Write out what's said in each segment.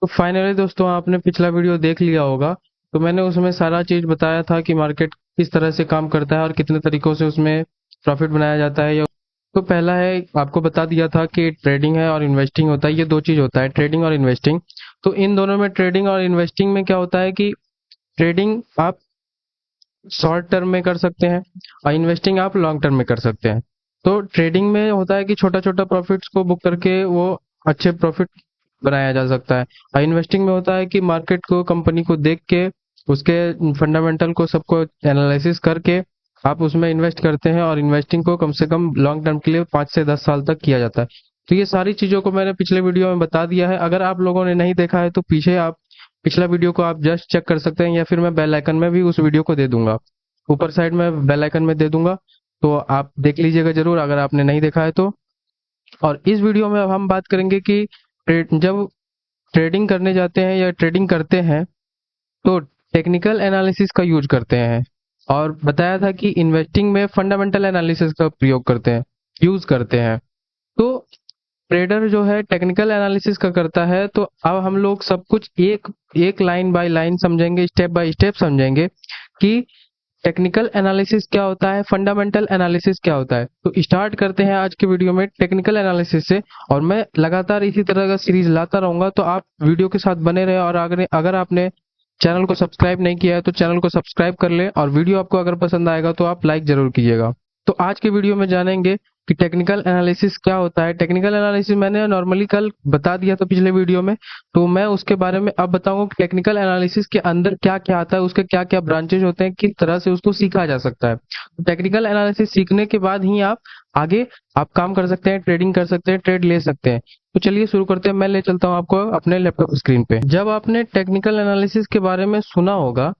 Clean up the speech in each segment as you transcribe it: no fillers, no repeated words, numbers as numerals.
तो फाइनली दोस्तों आपने पिछला वीडियो देख लिया होगा। तो मैंने उसमें सारा चीज बताया था कि मार्केट किस तरह से काम करता है और कितने तरीकों से उसमें प्रॉफिट बनाया जाता है। या तो पहला है, आपको बता दिया था कि ट्रेडिंग है और इन्वेस्टिंग होता है। ये दो चीज होता है, ट्रेडिंग और इन्वेस्टिंग। तो इन दोनों में, ट्रेडिंग और इन्वेस्टिंग में क्या होता है कि ट्रेडिंग आप शॉर्ट टर्म में कर सकते हैं और इन्वेस्टिंग आप लॉन्ग टर्म में कर सकते हैं। तो ट्रेडिंग में होता है कि छोटा छोटा प्रॉफिट्स को बुक करके वो अच्छे प्रॉफिट बनाया जा सकता है। और इन्वेस्टिंग में होता है कि मार्केट को, कंपनी को देख के, उसके फंडामेंटल को सबको एनालिसिस करके आप उसमें इन्वेस्ट करते हैं। और इन्वेस्टिंग को कम से कम लॉन्ग टर्म के लिए 5 से 10 साल तक किया जाता है। तो ये सारी चीजों को मैंने पिछले वीडियो में बता दिया है। अगर आप लोगों ने नहीं देखा है तो पीछे आप पिछला वीडियो को आप जस्ट चेक कर सकते हैं, या फिर मैं बेल आइकन में भी उस वीडियो को दे दूंगा, ऊपर साइड में बेल आइकन में दे दूंगा। तो आप देख लीजिएगा जरूर अगर आपने नहीं देखा है तो। और इस वीडियो में अब हम बात करेंगे कि जब ट्रेडिंग करने जाते हैं या ट्रेडिंग करते हैं तो टेक्निकल एनालिसिस का यूज करते हैं। और बताया था कि इन्वेस्टिंग में फंडामेंटल एनालिसिस का प्रयोग करते हैं, यूज करते हैं। तो ट्रेडर जो है टेक्निकल एनालिसिस का करता है। तो अब हम लोग सब कुछ एक एक लाइन बाय लाइन समझेंगे, स्टेप बाय स्टेप समझेंगे कि टेक्निकल एनालिसिस क्या होता है, फंडामेंटल एनालिसिस क्या होता है। तो स्टार्ट करते हैं आज के वीडियो में टेक्निकल एनालिसिस से। और मैं लगातार इसी तरह का सीरीज लाता रहूंगा, तो आप वीडियो के साथ बने रहे। और अगर आपने चैनल को सब्सक्राइब नहीं किया है तो चैनल को सब्सक्राइब कर ले, और वीडियो आपको अगर पसंद आएगा तो आप लाइक जरूर कीजिएगा। तो आज के वीडियो में जानेंगे कि टेक्निकल एनालिसिस क्या होता है। टेक्निकल एनालिसिस मैंने नॉर्मली कल बता दिया था पिछले वीडियो में, तो मैं उसके बारे में अब बताऊंगा कि टेक्निकल एनालिसिस के अंदर क्या क्या आता है, उसके क्या क्या ब्रांचेज होते हैं, किस तरह से उसको सीखा जा सकता है। टेक्निकल एनालिसिस सीखने के बाद ही आगे आप काम कर सकते हैं, ट्रेडिंग कर सकते हैं, ट्रेड ले सकते हैं। तो चलिए शुरू करते हैं। मैं ले चलता हूं आपको अपने लैपटॉप स्क्रीन पे। जब आपने टेक्निकल एनालिसिस के बारे में सुना होगा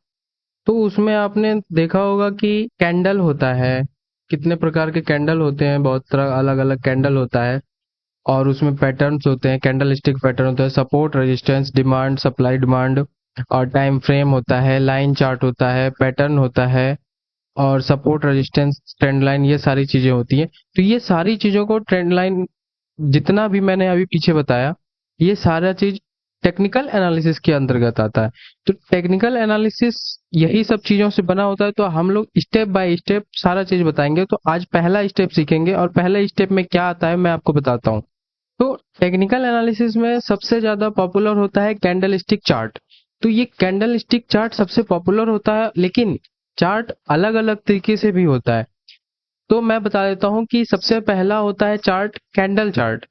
तो उसमें आपने देखा होगा कि कैंडल होता है, कितने प्रकार के कैंडल होते हैं, बहुत तरह अलग अलग कैंडल होता है। और उसमें पैटर्न्स होते हैं, कैंडल स्टिक पैटर्न होता है, support, resistance, demand, supply, demand. और टाइम फ्रेम होता है, लाइन चार्ट होता है, पैटर्न होता है, और सपोर्ट, रेजिस्टेंस, ट्रेंड लाइन, ये सारी चीजें होती हैं। तो ये सारी चीजों को, ट्रेंड लाइन, जितना भी मैंने अभी पीछे बताया, ये सारा चीज टेक्निकल एनालिसिस के अंतर्गत आता है। तो टेक्निकल एनालिसिस यही सब चीजों से बना होता है। तो हम लोग स्टेप बाय स्टेप सारा चीज बताएंगे। तो आज पहला स्टेप सीखेंगे, और पहले स्टेप में क्या आता है मैं आपको बताता हूँ। तो टेक्निकल एनालिसिस में सबसे ज्यादा पॉपुलर होता है कैंडल स्टिक चार्ट। तो ये कैंडल स्टिक चार्ट सबसे पॉपुलर होता है, लेकिन चार्ट अलग अलग तरीके से भी होता है। तो मैं बता देता हूँ कि सबसे पहला होता है chart, candle chart.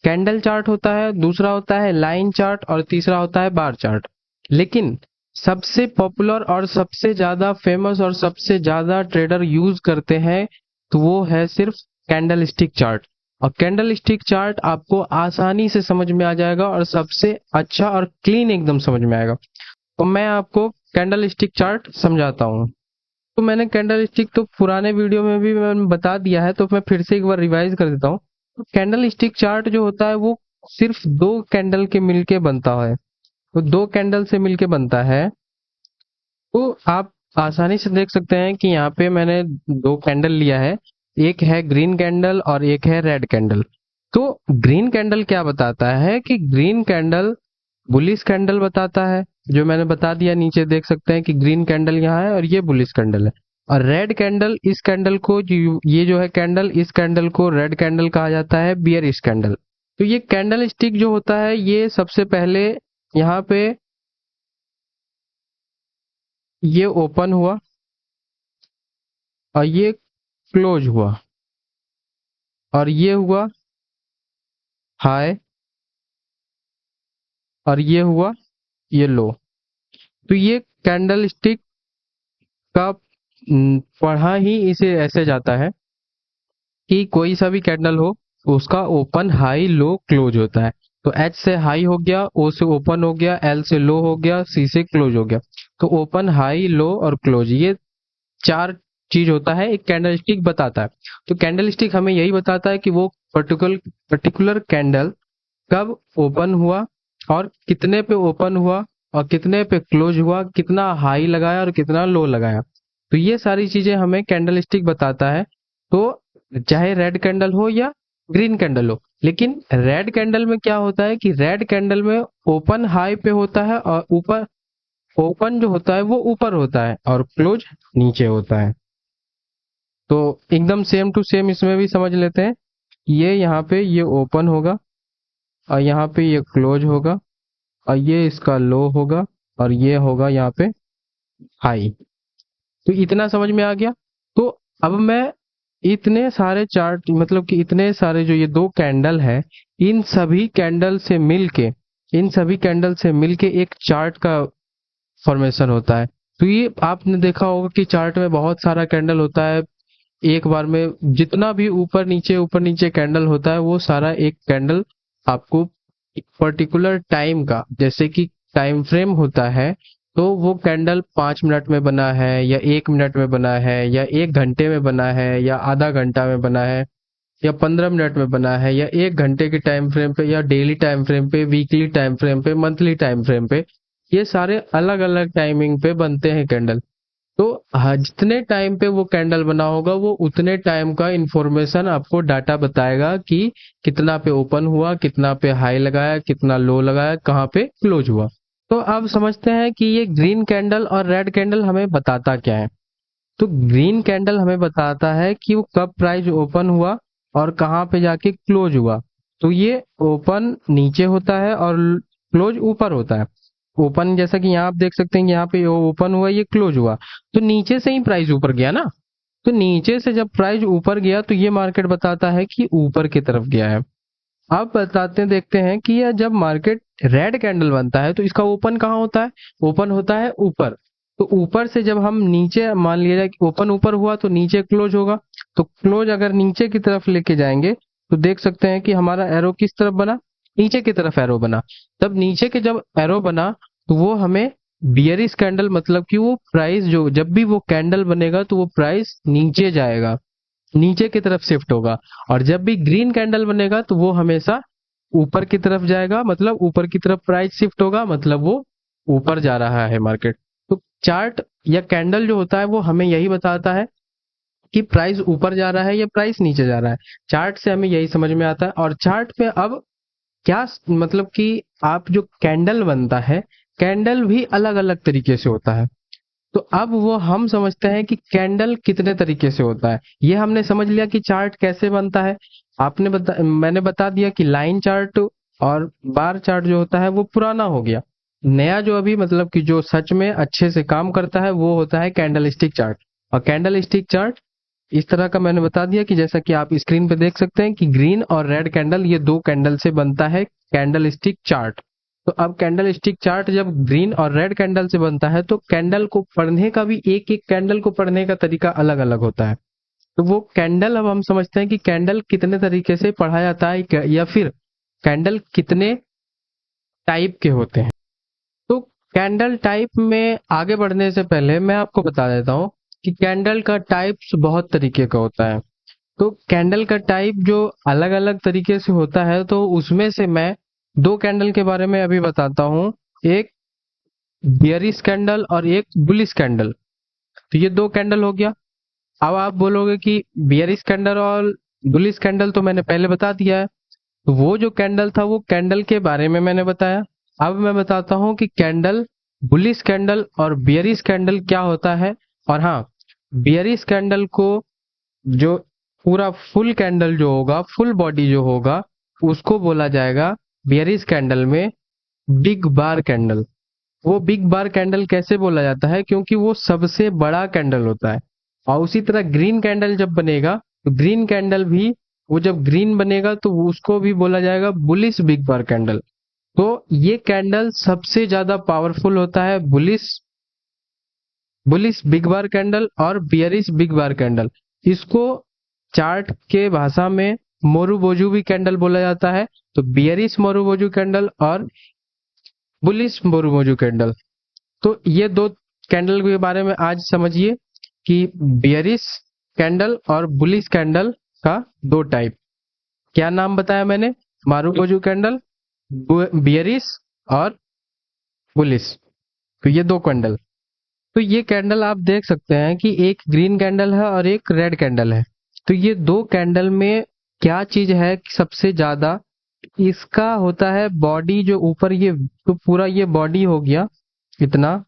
Candle chart होता है, दूसरा होता है लाइन चार्ट, और तीसरा होता है बार चार्ट। लेकिन सबसे पॉपुलर और सबसे ज्यादा फेमस और सबसे ज्यादा ट्रेडर यूज करते हैं तो वो है सिर्फ कैंडल स्टिक चार्ट। और कैंडल स्टिक चार्ट आपको आसानी से समझ में आ जाएगा, और सबसे अच्छा और क्लीन एकदम समझ में आएगा। तो मैं आपको कैंडल स्टिक चार्ट समझाता हूँ। तो मैंने कैंडल स्टिक तो पुराने वीडियो में भी मैंने बता दिया है, तो मैं फिर से एक बार रिवाइज कर देता हूँ। तो कैंडल स्टिक चार्ट जो होता है वो सिर्फ दो कैंडल के मिलके बनता है। तो दो कैंडल से मिलके बनता है। तो आप आसानी से देख सकते हैं कि यहाँ पे मैंने दो कैंडल लिया है, एक है ग्रीन कैंडल और एक है रेड कैंडल। तो ग्रीन कैंडल क्या बताता है कि ग्रीन कैंडल बुलिश कैंडल बताता है, जो मैंने बता दिया। नीचे देख सकते हैं कि ग्रीन कैंडल यहाँ है और ये बुलिश कैंडल है। और रेड कैंडल, इस कैंडल को, ये जो है कैंडल, इस कैंडल को रेड कैंडल कहा जाता है, बियरिश कैंडल। तो ये कैंडल स्टिक जो होता है ये सबसे पहले यहाँ पे ये ओपन हुआ और ये क्लोज हुआ, और ये हुआ हाई, और ये हुआ ये लो। तो ये कैंडल स्टिक का पढ़ा ही इसे ऐसे जाता है कि कोई सा भी कैंडल हो उसका ओपन, हाई, लो, क्लोज होता है। तो एच से हाई हो गया, ओ से ओपन हो गया, एल से लो हो गया, सी से क्लोज हो गया। तो ओपन, हाई, लो और क्लोज, ये चार चीज होता है, एक कैंडल स्टिक बताता है। तो कैंडल स्टिक हमें यही बताता है कि वो पर्टिकुलर पर्टिकुलर कैंडल कब ओपन हुआ, और कितने पे ओपन हुआ, और कितने पे क्लोज हुआ, कितना हाई लगाया और कितना लो लगाया। तो ये सारी चीजें हमें कैंडल स्टिक बताता है। तो चाहे रेड कैंडल हो या ग्रीन कैंडल हो। लेकिन रेड कैंडल में क्या होता है कि रेड कैंडल में ओपन हाई पे होता है और ऊपर ओपन जो होता है वो ऊपर होता है और क्लोज नीचे होता है। तो एकदम सेम टू सेम इसमें भी समझ लेते हैं। ये यहाँ पे ये ओपन होगा और यहाँ पे ये क्लोज होगा और ये इसका लो होगा और ये होगा यहाँ पे हाई। तो इतना समझ में आ गया। तो अब मैं इतने सारे चार्ट मतलब कि इतने सारे जो ये दो कैंडल है, इन सभी कैंडल से मिलके इन सभी कैंडल से मिलके एक चार्ट का फॉर्मेशन होता है। तो ये आपने देखा होगा कि चार्ट में बहुत सारा कैंडल होता है। एक बार में जितना भी ऊपर नीचे कैंडल होता है वो सारा एक कैंडल आपको पर्टिकुलर टाइम का, जैसे कि टाइम फ्रेम होता है, तो वो कैंडल 5 मिनट में बना है या 1 मिनट में बना है या 1 घंटे में बना है या आधा घंटा में बना है या 15 मिनट में बना है या 1 घंटे के टाइम फ्रेम पे या डेली टाइम फ्रेम पे, वीकली टाइम फ्रेम पे, मंथली टाइम फ्रेम पे, ये सारे अलग अलग टाइमिंग पे बनते हैं कैंडल। तो जितने टाइम पे वो कैंडल बना होगा वो उतने टाइम का इंफॉर्मेशन आपको डाटा बताएगा कि कितना पे ओपन हुआ, कितना पे हाई लगाया, कितना लो लगाया, कहाँ पे क्लोज हुआ। तो अब समझते हैं कि ये ग्रीन कैंडल और रेड कैंडल हमें बताता क्या है। तो ग्रीन कैंडल हमें बताता है कि वो कब प्राइस ओपन हुआ और कहाँ पे जाके क्लोज हुआ। तो ये ओपन नीचे होता है और क्लोज ऊपर होता है। ओपन जैसा कि यहाँ आप देख सकते हैं कि यहाँ पे ओपन हुआ, ये क्लोज हुआ, तो नीचे से ही प्राइस ऊपर गया ना। तो नीचे से जब प्राइस ऊपर गया तो ये मार्केट बताता है कि ऊपर की तरफ गया है। अब बताते देखते हैं कि यह जब मार्केट रेड कैंडल बनता है तो इसका ओपन कहाँ होता है? ओपन होता है ऊपर। तो ऊपर से जब हम नीचे मान लिया जाए कि ओपन ऊपर हुआ तो नीचे क्लोज होगा। तो क्लोज अगर नीचे की तरफ लेके जाएंगे तो देख सकते हैं कि हमारा एरो किस तरफ बना? नीचे की तरफ एरो बना। तब नीचे के जब एरो बना तो वो हमें बियरिश कैंडल, मतलब कि वो प्राइस जो जब भी वो कैंडल बनेगा तो वो प्राइस नीचे जाएगा, नीचे की तरफ शिफ्ट होगा। और जब भी ग्रीन कैंडल बनेगा तो वो हमेशा ऊपर की तरफ जाएगा, मतलब ऊपर की तरफ प्राइस शिफ्ट होगा, मतलब वो ऊपर जा रहा है मार्केट। तो चार्ट या कैंडल जो होता है वो हमें यही बताता है कि प्राइस ऊपर जा रहा है या प्राइस नीचे जा रहा है। चार्ट से हमें यही समझ में आता है। और चार्ट पे अब क्या मतलब कि आप जो कैंडल बनता है, कैंडल भी अलग अलग तरीके से होता है। तो अब वो हम समझते हैं कि कैंडल कितने तरीके से होता है। ये हमने समझ लिया कि चार्ट कैसे बनता है। मैंने बता दिया कि लाइन चार्ट और बार चार्ट जो होता है वो पुराना हो गया। नया जो अभी मतलब कि जो सच में अच्छे से काम करता है वो होता है कैंडल स्टिक चार्ट। और कैंडल स्टिक चार्ट इस तरह का मैंने बता दिया कि जैसा कि आप स्क्रीन पे देख सकते हैं कि ग्रीन और रेड कैंडल, ये दो कैंडल से बनता है कैंडल स्टिक चार्ट। तो अब कैंडल स्टिक चार्ट जब ग्रीन और रेड कैंडल से बनता है तो कैंडल को पढ़ने का भी, एक एक कैंडल को पढ़ने का तरीका अलग अलग होता है। तो वो कैंडल अब हम समझते हैं कि कैंडल कितने तरीके से पढ़ा जाता है या फिर कैंडल कितने टाइप के होते हैं। तो कैंडल टाइप में आगे बढ़ने से पहले मैं आपको बता देता हूँ कि कैंडल का टाइप्स बहुत तरीके का होता है। तो कैंडल का टाइप जो अलग अलग तरीके से होता है तो उसमें से मैं दो कैंडल के बारे में अभी बताता हूँ। एक बियरिश कैंडल और एक बुलिश कैंडल। तो ये दो कैंडल हो गया। अब आप बोलोगे कि बियरिश कैंडल और बुलिश कैंडल तो मैंने पहले बता दिया है। तो वो जो कैंडल था वो कैंडल के बारे में मैंने बताया। अब मैं बताता हूँ कि कैंडल बुलिश कैंडल और बियरिश कैंडल क्या होता है। और हाँ, बियरिश कैंडल को जो पूरा फुल कैंडल जो होगा, फुल बॉडी जो होगा, उसको बोला जाएगा बियरिश कैंडल में बिग बार कैंडल। वो बिग बार कैंडल कैसे बोला जाता है? क्योंकि वो सबसे बड़ा कैंडल होता है। और उसी तरह ग्रीन कैंडल जब बनेगा तो ग्रीन कैंडल भी, वो जब ग्रीन बनेगा तो उसको भी बोला जाएगा बुलिश बिग बार कैंडल। तो ये कैंडल सबसे ज्यादा पावरफुल होता है, बुलिश बुलिश बिग बार कैंडल और बियरिश बिग बार कैंडल। इसको चार्ट के भाषा में मोरुबोजू भी कैंडल बोला जाता है। तो बियरिश मोरुबोजू कैंडल और बुलिश मोरुबोजू कैंडल। तो ये दो कैंडल के बारे में आज समझिए कि बियरिश कैंडल और बुलिश कैंडल का दो टाइप। क्या नाम बताया मैंने? मारुबोजू कैंडल, बियरिश और बुलिश। तो ये दो कैंडल। तो ये कैंडल आप देख सकते हैं कि एक ग्रीन कैंडल है और एक रेड कैंडल है। तो ये दो कैंडल में क्या चीज है कि सबसे ज्यादा इसका होता है बॉडी जो ऊपर ये तो पूरा ये बॉडी हो गया इतना,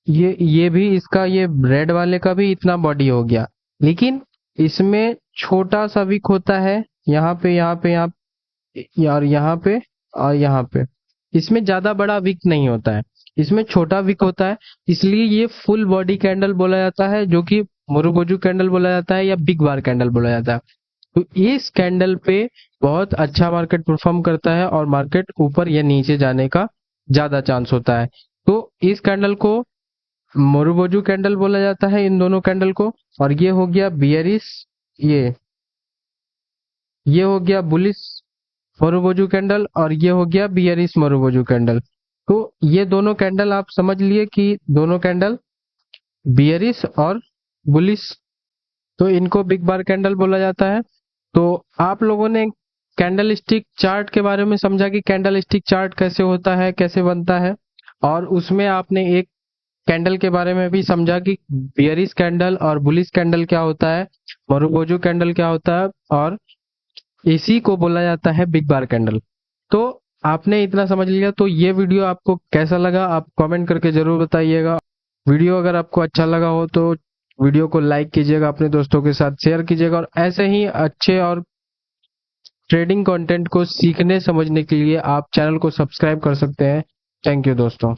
ये भी इसका ये रेड वाले का भी इतना बॉडी हो गया, लेकिन इसमें छोटा सा विक होता है यहाँ पे यहाँ पे यहाँ यार यहाँ पे और यहाँ पे। इसमें ज्यादा बड़ा विक नहीं होता है, इसमें छोटा विक होता है, इसलिए ये फुल बॉडी कैंडल बोला जाता है, जो कि मोरुगोजू कैंडल बोला जाता है या बिग बार कैंडल बोला जाता है। तो इस कैंडल पे बहुत अच्छा मार्केट परफॉर्म करता है और मार्केट ऊपर या नीचे जाने का ज्यादा चांस होता है। तो इस कैंडल को मोरुगोजू कैंडल बोला जाता है, इन दोनों कैंडल को। और ये हो गया बियरिश, ये हो गया बुलिश मोरुगोजू कैंडल, और ये हो गया बियरिश मोरुगोजू कैंडल। तो ये दोनों कैंडल आप समझ लिए कि दोनों कैंडल बियरिश और बुलिश, तो इनको बिग बार कैंडल बोला जाता है। तो आप लोगों ने कैंडल स्टिक चार्ट के बारे में समझा कि कैंडल स्टिक चार्ट कैसे होता है, कैसे बनता है, और उसमें आपने एक कैंडल के बारे में भी समझा कि बियरिश कैंडल और बुलिश कैंडल क्या होता है, मोरुगोजू कैंडल क्या होता है, और इसी को बोला जाता है बिग बार कैंडल। तो आपने इतना समझ लिया, तो ये वीडियो आपको कैसा लगा आप कमेंट करके जरूर बताइएगा। वीडियो अगर आपको अच्छा लगा हो तो वीडियो को लाइक कीजिएगा, अपने दोस्तों के साथ शेयर कीजिएगा, और ऐसे ही अच्छे और ट्रेडिंग कंटेंट को सीखने समझने के लिए आप चैनल को सब्सक्राइब कर सकते हैं। थैंक यू दोस्तों।